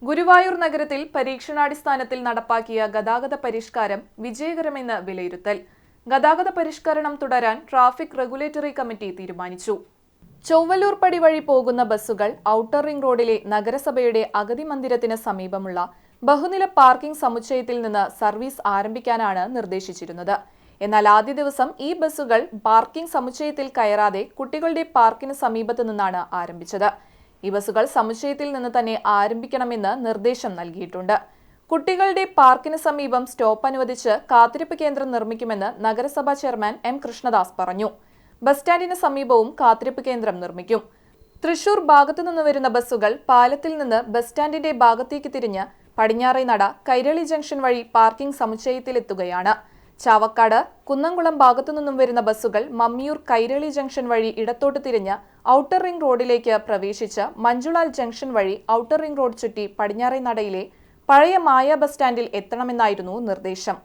ഗുരുവായൂർ നഗരത്തിൽ പരീക്ഷണാടിസ്ഥാനത്തിൽ നടപ്പാക്കിയ ഗതാഗത പരിഷ്കാരം വിജയകരമെന്ന് വിലയിരുത്തൽ. ഗതാഗത പരിഷ്കരണം തുടരാൻ ട്രാഫിക് റെഗുലേറ്ററി കമ്മിറ്റി തീരുമാനിച്ചു. ചൊവ്വല്ലൂർ പടി വഴി പോകുന്ന ബസ്സുകൾ ഔട്ടർ റിംഗ് റോഡിലെ നഗരസഭയുടെ അഗതി മന്ദിരത്തിന് സമീപമുള്ള ബഹുനില പാർക്കിംഗ് സമുച്ചയത്തിൽ നിന്ന് സർവീസ് ആരംഭിക്കാനാണ് നിർദ്ദേശിച്ചിരുന്നത്. എന്നാൽ ആദ്യ ദിവസം ഈ ബസ്സുകൾ പാർക്കിംഗ് സമുച്ചയത്തിൽ കയറാതെ കുട്ടികളുടെ പാർക്കിന് സമീപത്തു നിന്നാണ് ആരംഭിച്ചത്. ഈ ബസ്സുകൾ സമുച്ചയത്തിൽ നിന്ന് തന്നെ ആരംഭിക്കണമെന്ന് നിർദ്ദേശം നൽകിയിട്ടുണ്ട്. കുട്ടികളുടെ പാർക്കിന് സമീപം സ്റ്റോപ്പ് അനുവദിച്ച് കാത്തിരിപ്പ് കേന്ദ്രം നിർമ്മിക്കുമെന്ന് നഗരസഭാ ചെയർമാൻ എം കൃഷ്ണദാസ് പറഞ്ഞു. ബസ് സ്റ്റാൻഡിന് സമീപവും കാത്തിരിപ്പ് കേന്ദ്രം നിർമ്മിക്കും. തൃശൂർ ഭാഗത്തുനിന്ന് വരുന്ന ബസ്സുകൾ പാലത്തിൽ നിന്ന് ബസ് സ്റ്റാൻഡിന്റെ ഭാഗത്തേക്ക് തിരിഞ്ഞ് പടിഞ്ഞാറേനട കൈരളി ജംഗ്ഷൻ വഴി പാർക്കിംഗ് സമുച്ചയത്തിലെത്തുകയാണ്. ചാവക്കാട് കുന്നംകുളം ഭാഗത്തുനിന്നും വരുന്ന ബസ്സുകൾ മമ്മിയൂർ കൈരളി ജംഗ്ഷൻ വഴി ഇടത്തോട്ട് തിരിഞ്ഞ് ഔട്ടർ റിംഗ് റോഡിലേക്ക് പ്രവേശിച്ച് മഞ്ജുളാൽ ജംഗ്ഷൻ വഴി ഔട്ടർ റിംഗ് റോഡ് ചുറ്റി പടിഞ്ഞാറേനടയിലെ പഴയ മായ ബസ് സ്റ്റാൻഡിൽ എത്തണമെന്നായിരുന്നു നിർദ്ദേശം.